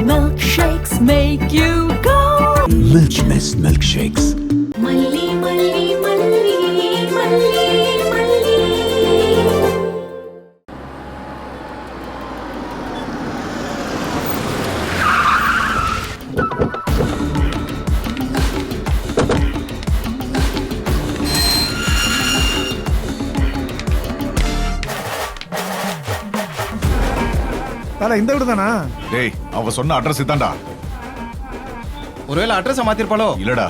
milkshakes make you go. Milk Mist milkshakes. Malli, malli, malli, malli, malli. தல இந்த வீடு தானா? டேய் அவ சொன்ன அட்ரஸ் இதான்டா. ஒருவேளை அட்ரஸ் மாத்திருப்பாளோ? இல்லடா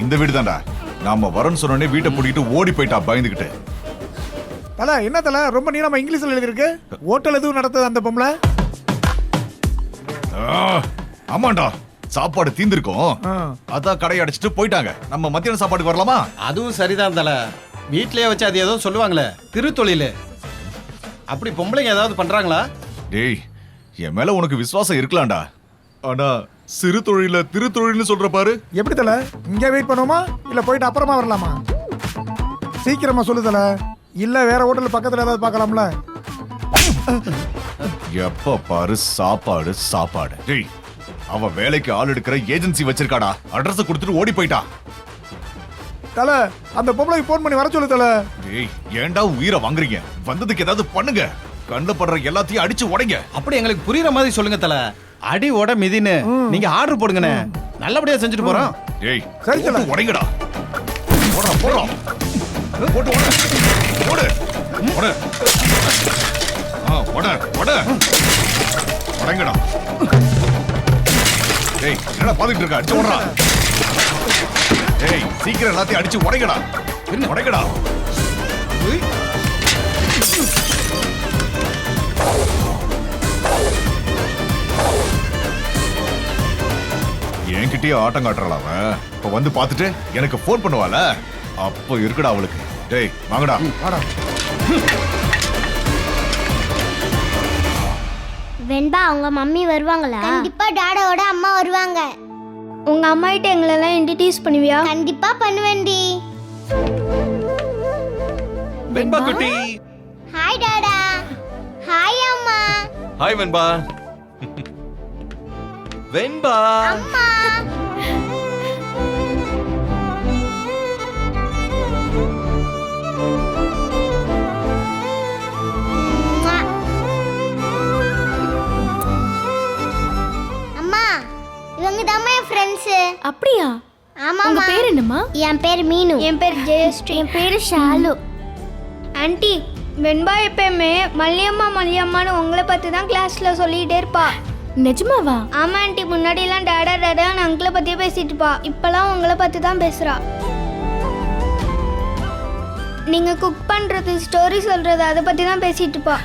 இந்த வீடு தான்டா. நாம வரன்னு சொன்னோடனே வீட்டை பூட்டிட்டு ஓடி போயிட்டா பயந்துகிட்டு. தல என்ன தல ரொம்ப நீளமா இங்கிலீஷ்ல எழுதிருக்கு? ஹோட்டல் எதுவும் நடத்துது அந்த பொம்பளை? ஆமாண்டா சாப்பாடு தீந்திருக்கும். ஆ. அதான் கடையை அடைச்சிட்டு போயிட்டாங்க. நம்ம மத்தியான சாப்பாடுக்கு வரலாமா? அதுவும் சரிதான் தல. வீட்லயே வச்சு அது ஏதோ சொல்லுவாங்களே திருத்தொழில். அப்படி பொம்பளைங்க ஏதாவது பண்றாங்களா? டேய் என் மேல உனக்கு விசுவாசம் இருக்கலாம்டா. ஆனா சிறு தொழில திருத்தொழில்னு சொல்ற பாரு. எப்படி தல? இங்க வெயிட் பண்ணுவோமா இல்ல போயிட்டு அப்புறமா வரலாமா? சீக்கிரமா சொல்லு தல. இல்ல வேற ஹோட்டல் பக்கத்துல ஏதாவது பார்க்கலாம்ல? எப்ப பாரு சாப்பாடு சாப்பாடு. டேய் அவ வேலைக்கு ஆள் எடுக்கிற ஏஜென்சி வச்சிருக்காடா. அட்ரஸ் கொடுத்துட்டு ஓடி போயிட்டா. தல அந்த பொம்பளைக்கு போன் பண்ணி வர சொல்லு தல. டேய் ஏன்டா உயிரை வாங்குறீங்க? வந்ததுக்கு ஏதாவது பண்ணுங்க. கண்ணுல படுற எல்லாத்தையும் அடிச்சு உடைங்க. அப்படி எங்களுக்கு புரியுற மாதிரி சொல்லுங்க தல. அடி ஓட மிதின்னு நீங்க ஆர்டர் போடுங்கண்ணே. நல்லபடியா செஞ்சுட்டு போறோம். டேய் சரி தல. போட்டு உடைங்கடா. போடுறா போடுறா. போட்டு உட. போடு. போடு. உட உட. உடைங்கடா. டேய் என்னடா பாத்துக்கிட்டு இருக்க? அடிச்சு ஓடுறா. டேய் சீக்கிரம் எல்லாத்தையும் அடிச்சு உடைங்கடா. என்ன உடைங்கடா. என்கிட்டயே ஆட்டம் காட்டுறாள் அவன். இப்ப வந்து பார்த்துட்டு எனக்கு போன் பண்ணுவாள. அப்ப இருக்குடா அவளுக்கு. டேய் வாங்கடா. வாடா. வெண்பா உங்க மம்மி வருவாங்களா? கண்டிப்பா டாடாவோட அம்மா வருவாங்க. உங்க அம்மா கிட்ட எங்களெல்லாம் இன்ட்ரடியூஸ் பண்ணுவியா? கண்டிப்பா பண்ணுவேன்டி. வெண்பா குட்டி. ஹாய் டாடா. ஹாய் அம்மா. ஹாய் வெண்பா. வெண்பா. அம்மா. அம்மா இவங்க தான் என் ஃப்ரெண்ட்ஸ். அப்படியா? ஆமா. உங்க பேர் என்னம்மா? என் பேர் மீனு. என் பேர் ஜெயஸ்ரீ. என் பேரு ஷாலு. ஆன்ட்டி, வெண்பா எப்பயுமே மல்லியம்மான்னு உங்களை பத்தி தான் கிளாஸ்ல சொல்லிட்டே இருப்பா. நிஜமாவா? ஆமா ஆன்ட்டி, முன்னாடிலாம் டாடா டாடான்னு அங்கிளை பத்தியே பேசிட்டு இருப்பா. இப்பெல்லாம் உங்களை பத்தி தான் பேசுறா. நீங்க குக் பண்றது, ஸ்டோரி சொல்றது, அதை பத்தி தான் பேசிட்டு இருப்பா.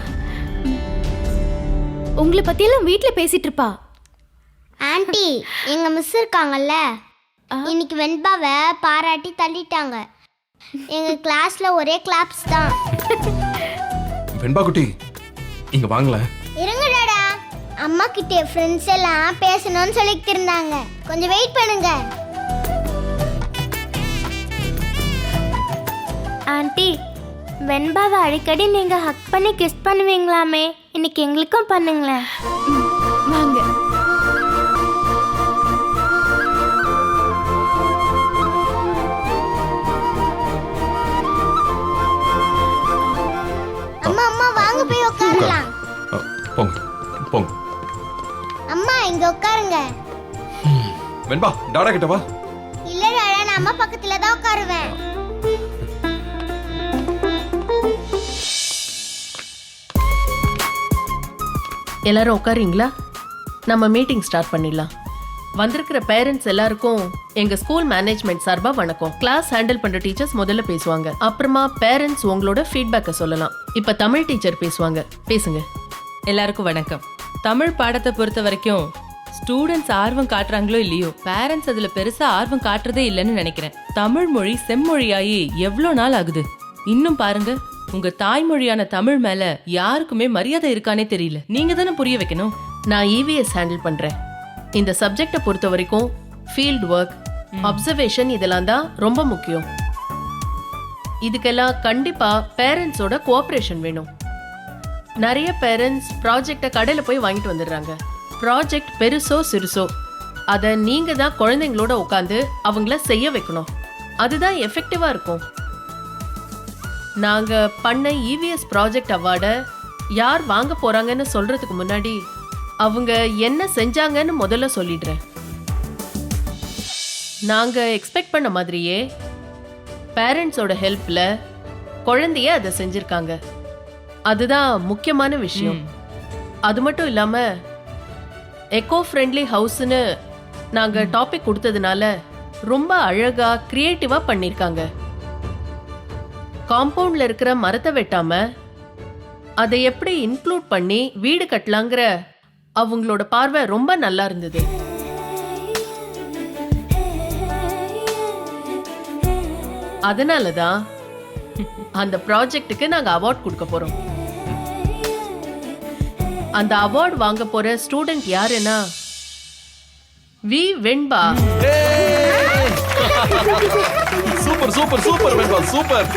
உங்களை பத்தி எல்லாம் வீட்ல பேசிட்டு இருப்பா. ஆன்ட்டி எங்க மிஸ் இருக்காங்கல்ல, இன்னைக்கு வெண்பாவை பாராட்டி தள்ளிட்டாங்க. எங்க கிளாஸ்ல ஒரே கிளாப்ஸ் தான். வெண்பா குட்டி இங்க வாங்கல. இருங்க டாடா, அம்மா கிட்ட ஃப்ரெண்ட்ஸ் எல்லாம் பேசணும்னு சொல்லிட்டு இருந்தாங்க. கொஞ்சம் வெயிட் பண்ணுங்க. ஆன்ட்டி, வெண்பாவை அடிக்கடி நீங்க ஹக் பண்ணி கிஸ் பண்ணுவீங்களாமே, இன்னைக்கு எங்களுக்கும் பண்ணுங்களேன். வாங்க. அம்மா அம்மா வாங்க போய் உட்காரலாம். போங்க போங்க. அம்மா இங்க உட்காருங்க. வெண்பா டாடா கிட்ட வா. இல்ல டாடா, நான் அம்மா பக்கத்துல தான் உட்காருவேன். எல்லாரும் உட்காரீங்களா? நம்ம மீட்டிங் ஸ்டார்ட் பண்ணிடலாம். வந்திருக்கிற பேரண்ட்ஸ் எல்லாருக்கும் எங்க ஸ்கூல் மேனேஜ்மெண்ட் சார்பா வணக்கம். கிளாஸ் ஹேண்டில் பண்ற டீச்சர்ஸ் முதல்ல பேசுவாங்க. அப்புறமா பேரண்ட்ஸ் உங்களோட ஃபீட்பேக்கை சொல்லலாம். இப்ப தமிழ் டீச்சர் பேசுவாங்க. பேசுங்க. எல்லாருக்கும் வணக்கம். தமிழ் பாடத்தை பொறுத்த வரைக்கும் ஸ்டூடெண்ட்ஸ் ஆர்வம் காட்டுறாங்களோ இல்லையோ, பேரண்ட்ஸ் அதுல பெருசா ஆர்வம் காட்டுறதே இல்லைன்னு நினைக்கிறேன். தமிழ் மொழி செம்மொழியாயி எவ்வளோ நாள் ஆகுது. இன்னும் பாருங்க, உங்க தாய்மொழியான தமிழ் மேல யாருக்குமே மரியாதை இருக்கானே தெரியல. நீங்க தானே புரிய வைக்கணும். நான் இவிஎஸ் ஹேண்டில் பண்றேன். இந்த சப்ஜெக்டை பொறுத்த வரைக்கும் ஃபீல்ட் ஒர்க், அப்சர்வேஷன் இதெல்லாம் தான் ரொம்ப முக்கியம். இதுக்கெல்லாம் கண்டிப்பா பேரண்ட்ஸோட கோஆபரேஷன் வேணும். நிறைய பேரண்ட்ஸ் ப்ராஜெக்டை கடையில போய் வாங்கிட்டு வந்துடுறாங்க. ப்ராஜெக்ட் பெருசோ சிறுசோ அதை நீங்க தான் குழந்தைங்களோட உட்காந்து அவங்கள செய்ய வைக்கணும். அதுதான் எஃபெக்டிவா இருக்கும். நாங்க பண்ண இவிஎஸ் ப்ராஜெக்ட் அவார்டை யார் வாங்க போறாங்கன்னு சொல்றதுக்கு முன்னாடி அவங்க என்ன செஞ்சாங்கன்னு முதல்ல சொல்லிடுறேன். நாங்க எக்ஸ்பெக்ட் பண்ண மாதிரியே பேரண்ட்ஸோட ஹெல்ப்ல குழந்தைய அதை செஞ்சிருக்காங்க. அதுதான் முக்கியமான விஷயம். அது மட்டும் இல்லாம எக்கோ ஃப்ரெண்ட்லி ஹவுஸ்னு நாங்க டாபிக் கொடுத்ததுனால ரொம்ப அழகா கிரியேட்டிவா பண்ணிருக்காங்க. காம்பவுண்ட்ல இருக்கிற மரத்தை வெட்டாம அதை எப்படி இன்க்ளூட் பண்ணி வீடு கட்டலாங்கிற அவங்களோட பார்வை ரொம்ப நல்லா இருந்தது. அதனாலதான் அந்த ப்ராஜெக்ட்டுக்கு நாங்க அவார்ட் கொடுக்க போறோம். அந்த அவார்ட் வாங்க போற ஸ்டூடெண்ட் யாருன்னா V Venba. Super super super Venba, super.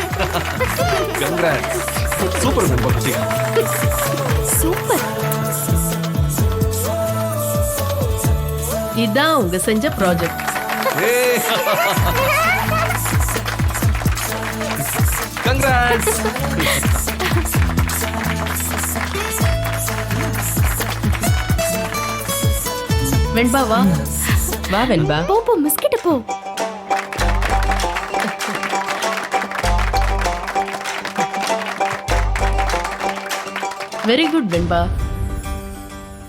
Congrats. Super Venba குட்டி. இதான் உங்க செஞ்ச ப்ராஜெக்ட். கங்க்ராட்ஸ். வெண்பா வா. வா வெண்பா. போ மிஸ்கிட்ட போ. வெரி குட் வெண்பா.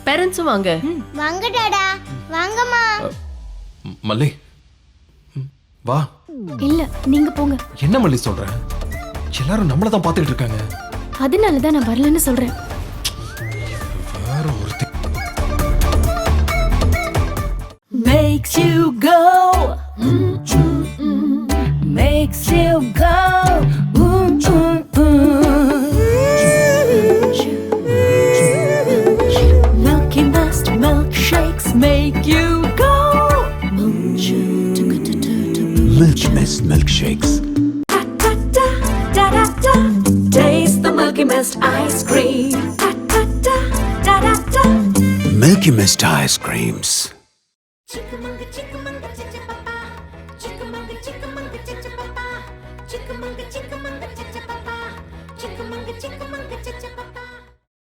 பேரண்ட்ஸும் வாங்க. வாங்க டாடா, வாங்கம்மா. மல்லி வா. இல்ல நீங்க போங்க. என்ன மல்லி சொல்ற? எல்லாரும் நம்மள தான் பாத்துக்கிட்டு இருக்காங்க. அதனால தான் நான் வரலன்னு சொல்றேன். வேற ஒருத்தி. Makes you go. Makes you go. Milky Mist milkshakes make you go. Milky Mist milkshakes. Da da da da da. Taste the Milky Mist ice cream. Da da da da da. Milky Mist ice creams. Chickamauga, chickamauga.